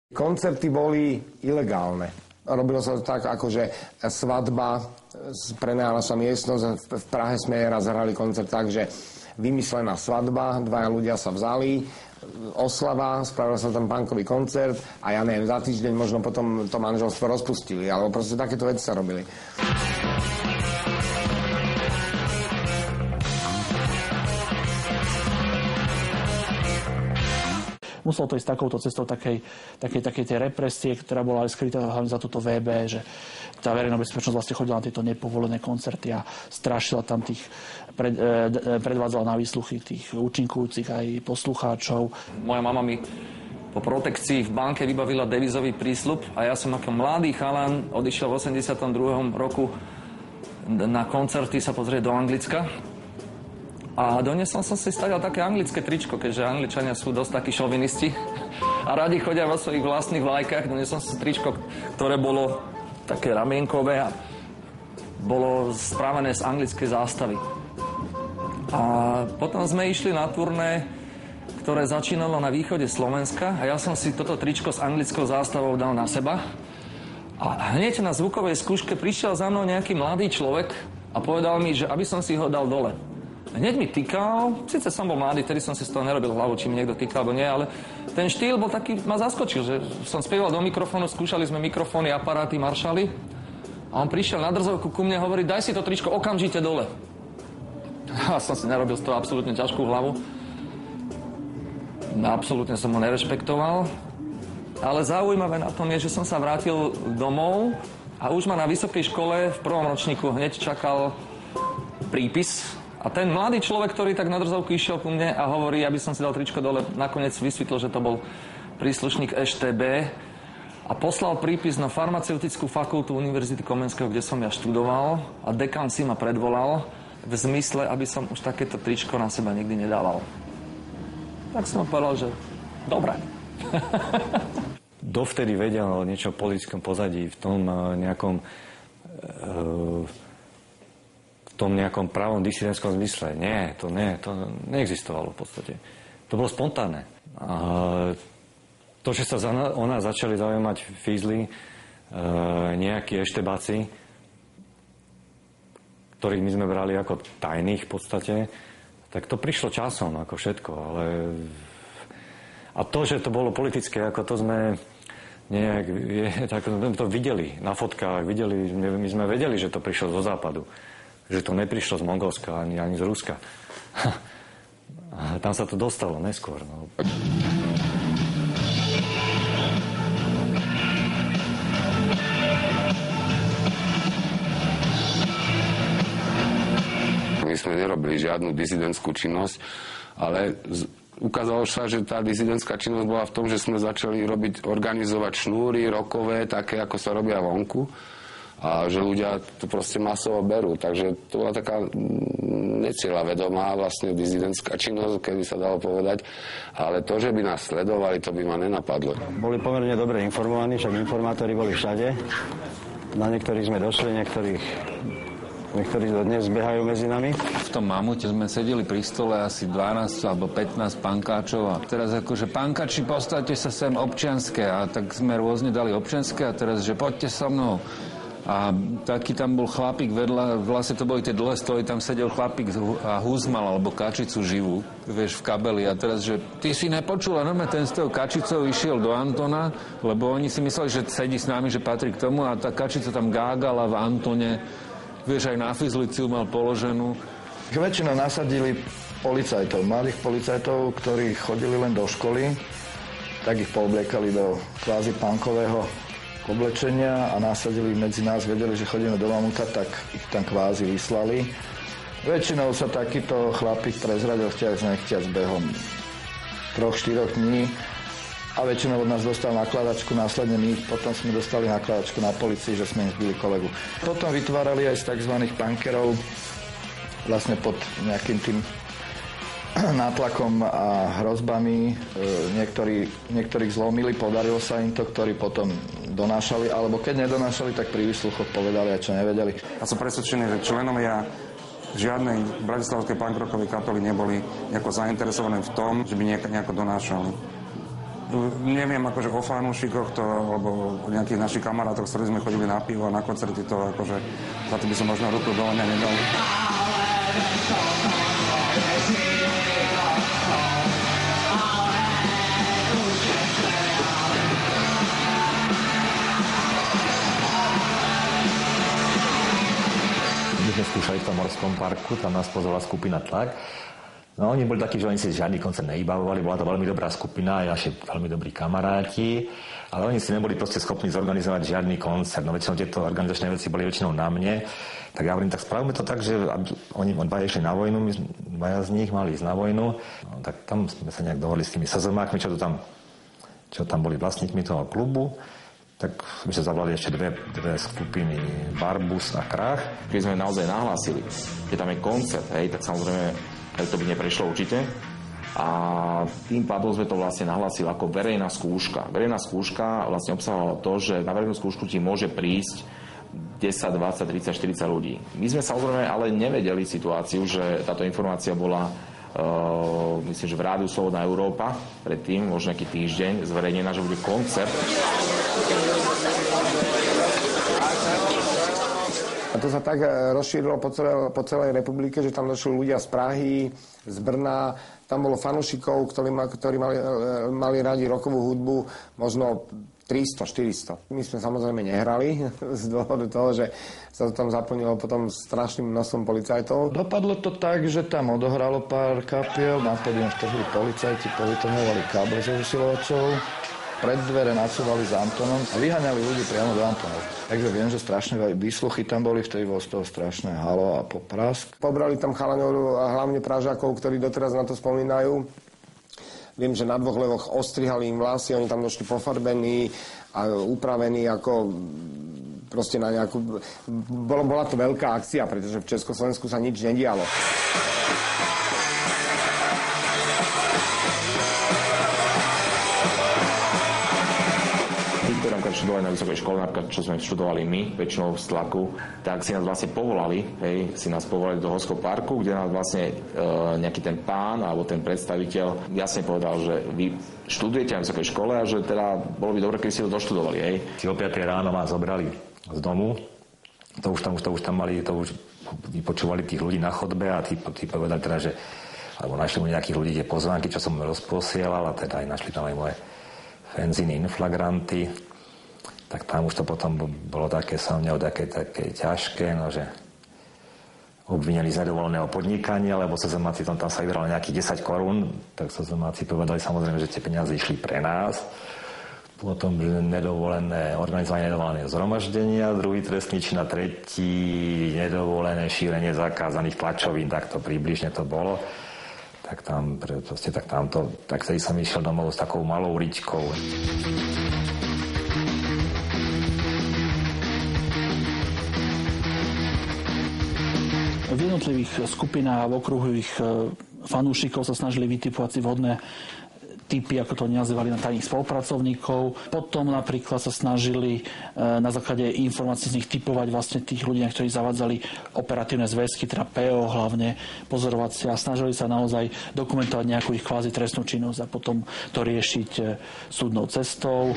Koncerty boli ilegálne. Robilo sa to tak, akože svadba, prenajala sa miestnosť, v Prahe sme raz hrali koncert tak, že vymyslená svadba, dvaja ľudia sa vzali, oslava, spravil sa tam punkový koncert a ja neviem, za týždeň možno potom to manželstvo rozpustili, alebo proste takéto veci sa robili. Muselo to ísť takouto cestou takej tej represie, ktorá bola aj skrytá hlavne za túto VB, že tá verejná bezpečnosť vlastne chodila na tieto nepovolené koncerty a strašila tam tých, predvádzala na výsluchy tých účinkujúcich aj poslucháčov. Moja mama mi po protekcii v banke vybavila devizový prísľub a ja som ako mladý chalan odišiel v 82. roku na koncerty sa pozrieť do Anglicka. A donesol som si stavil také anglické tričko, keďže Angličania sú dosť takí šovinisti a radi chodia vo svojich vlastných vlajkách. Donesol som si tričko, ktoré bolo také ramienkové a bolo spravené z anglickej zástavy. A potom sme išli na turné, ktoré začínalo na východe Slovenska a ja som si toto tričko s anglickou zástavou dal na seba. A hneď na zvukovej skúške prišiel za mnou nejaký mladý človek a povedal mi, že aby som si ho dal dole. Hneď mi týkal, síce som bol mladý, tedy som si z toho nerobil hlavu, či mi niekto týkal, alebo nie, ale ten štýl bol taký, ma zaskočil, že som spieval do mikrofónu, skúšali sme mikrofóny, aparáty, maršaly a on prišiel na drzovku ku mne a hovorí, daj si to tričko okamžite dole. Ja som si nerobil z toho absolútne ťažkú hlavu. Absolútne som ho nerešpektoval, ale zaujímavé na tom je, že som sa vrátil domov a už ma na vysokej škole v prvom ročníku hneď čakal prípis. A ten mladý človek, ktorý tak na drzovku išiel ku mne a hovorí, aby som si dal tričko dole, nakoniec vysvetlil, že to bol príslušník EŠTB a poslal prípis na farmaceutickú fakultu Univerzity Komenského, kde som ja študoval a dekan si ma predvolal v zmysle, aby som už takéto tričko na seba nikdy nedával. Tak som povedal, že dobre. Dovtedy vedel niečo o politickom pozadí v tom nejakom... v tom nejakom pravom disidentskom zmysle. Nie, to neexistovalo v podstate. To bolo spontánne. A to, že sa o nás začali zaujímať fízli, nejakí eštebáci, ktorých my sme brali ako tajných v podstate, tak to prišlo časom, ako všetko. A to, že to bolo politické, ako to sme nejak, tak to videli na fotkách, my sme vedeli, že to prišlo zo západu. Že to neprišlo z Mongolska ani z Ruska. A tam sa to dostalo neskôr. No. My sme nerobili žiadnu disidentskú činnosť, ale ukázalo sa, že tá disidentská činnosť bola v tom, že sme začali organizovať šnúry rokové, také ako sa robia vonku. A že ľudia to proste masovo berú. Takže to bola taká necieľavedomá vlastne dizidentská činnosť, keby sa dalo povedať. Ale to, že by nás sledovali, to by ma nenapadlo. Boli pomerne dobre informovaní, však informátori boli všade. Na niektorých sme došli, niektorí dodnes behajú medzi nami. V tom mamute sme sedeli pri stole asi 12 alebo 15 pankáčov a teraz akože pankáči, postavte sa sem občianske a tak sme rôzne dali občianske a teraz, že poďte so mnou. A taký tam bol chlapík vedľa, vlastne to boli tie dlhé stoly, tam sedel chlapík a húzmal alebo kačicu živú, vieš, v kabeli. A teraz, že ty si nepočul, a normálne ten s tou kačicou išiel do Antona, lebo oni si mysleli, že sedí s nami, že patrí k tomu a tá kačica tam gágala v Antone, vieš, aj na fizliciu mal položenú. Väčšinou nasadili policajtov, mladých policajtov, ktorí chodili len do školy, tak ich poobliekali do kvázi punkového oblečenia a nasadili medzi nás, vedeli, že chodíme do mamuta, tak ich tam kvázi vyslali. Väčšinou sa takýto chlapík prezradil nechtiac behom 3-4 dní a väčšinou od nás dostal nakladačku, následne my potom sme dostali nakladačku na policii, že sme im zbili kolegu. Potom vytvárali aj z tzv. Punkerov vlastne pod nejakým tým nátlakom a hrozbami. Niektorých zlomili, podarilo sa im to, ktorí potom donášali, alebo keď nedonášali, tak pri výsluchoch povedali aj čo nevedeli. A som presvedčený, že členovia žiadnej bratislavskej punk rockovej kapely neboli nejako zainteresované v tom, že by nejako donášali. neviem akože o fanúšikoch alebo o nejakých našich kamarátoch, s ktorými sme chodili na pivo a na koncerty, to akože za to by som možno ruku do ohňa nedal. My sme skúšali v tom Morskom parku, tam nás pozvala skupina Tlak. No oni boli takí, že oni si žiadny koncert neibavovali, bola to veľmi dobrá skupina, aj naši veľmi dobrí kamaráti, ale oni si neboli proste schopní zorganizovať žiadny koncert. No väčšinou tieto organizačné veci boli väčšinou na mne, tak ja hovorím, tak spravíme to tak, že oni dvaja išli na vojnu, my dvaja z nich mali ísť na vojnu, no, tak tam sme sa nejak dohodli s tými SZMákmi, čo tam boli vlastníkmi toho klubu. Tak my sa zavolali ešte dve skupiny, Barbus a Krach. Keď sme naozaj nahlásili, že tam je koncert, hej, tak samozrejme to by neprešlo určite. A tým pádom sme to vlastne nahlásili ako verejná skúška. Verejná skúška vlastne obsahovala to, že na verejnú skúšku ti môže prísť 10, 20, 30, 40 ľudí. My sme samozrejme ale nevedeli situáciu, že táto informácia bola myslím, že v rádiu Slobodná Európa predtým, možno nejaký týždeň, zverejnená, že bude koncert. A to sa tak rozšírilo po celej republike, že tam došli ľudia z Prahy, z Brna. Tam bolo fanúšikov, ktorí mali radi rockovú hudbu, možno 300, 400. My sme samozrejme nehrali z dôvodu toho, že sa to tam zaplnilo potom strašným množstvom policajtov. Dopadlo to tak, že tam odohralo pár kapiel, na pódium vtrhli policajti, povytrňovali káble zo zesilovačov, pred dvere nacúvali s Antonom a vyháňali ľudí priamo do Antonov. Takže viem, že strašné výsluchy tam boli, vtedy bolo z toho strašné halo a poprask. Pobrali tam chalaňov, hlavne Pražákov, ktorí doteraz na to spomínajú. Viem, že na 2 levoch ostrihali im vlasy, oni tam došli pofarbení a upravení ako proste na nejakú... Bola to veľká akcia, pretože v Československu sa nič nedialo. Študovali na vysokej škole, napríklad čo sme študovali my, väčšinou z Tlaku, tak si nás vlastne povolali, do Horského parku, kde nás vlastne nejaký ten pán alebo ten predstaviteľ jasne povedal, že vy študujete na vysokej škole a že teda bolo by dobre, keby ste to doštudovali. Hej. O 5 ráno ma zobrali z domu, to už tam mali, to už vypočúvali tých ľudí na chodbe a tí povedali teda, že alebo našli mu nejakých ľudí tie pozvánky, čo som rozposielal a teda aj našli tam aj moje fanziny inflagranty. Tak tam už to potom bolo také so mňou také ťažké, no, že obvinili z nedovoleného podnikania, lebo SZMáci tam sa vybralo nejakých 10 korún, tak SZMáci povedali samozrejme, že tie peniaze išli pre nás. Potom organizovanie nedovoleného zhromaždenia, druhý trestný čin a tretí nedovolené šírenie zakázaných tlačovín, tak to približne to bolo. Tak vtedy som išiel domov s takou malou ričkou. V jednotlivých skupinách a v okruhových fanúšikov sa snažili vytipovať si vhodné typy, ako to nazývali, na tajných spolupracovníkov. Potom napríklad sa snažili na základe informácií z nich typovať vlastne tých ľudí, ktorí zavádzali operatívne zväzky, teda PO hlavne, pozorovacia. Snažili sa naozaj dokumentovať nejakú ich kvázi trestnú činnosť a potom to riešiť súdnou cestou.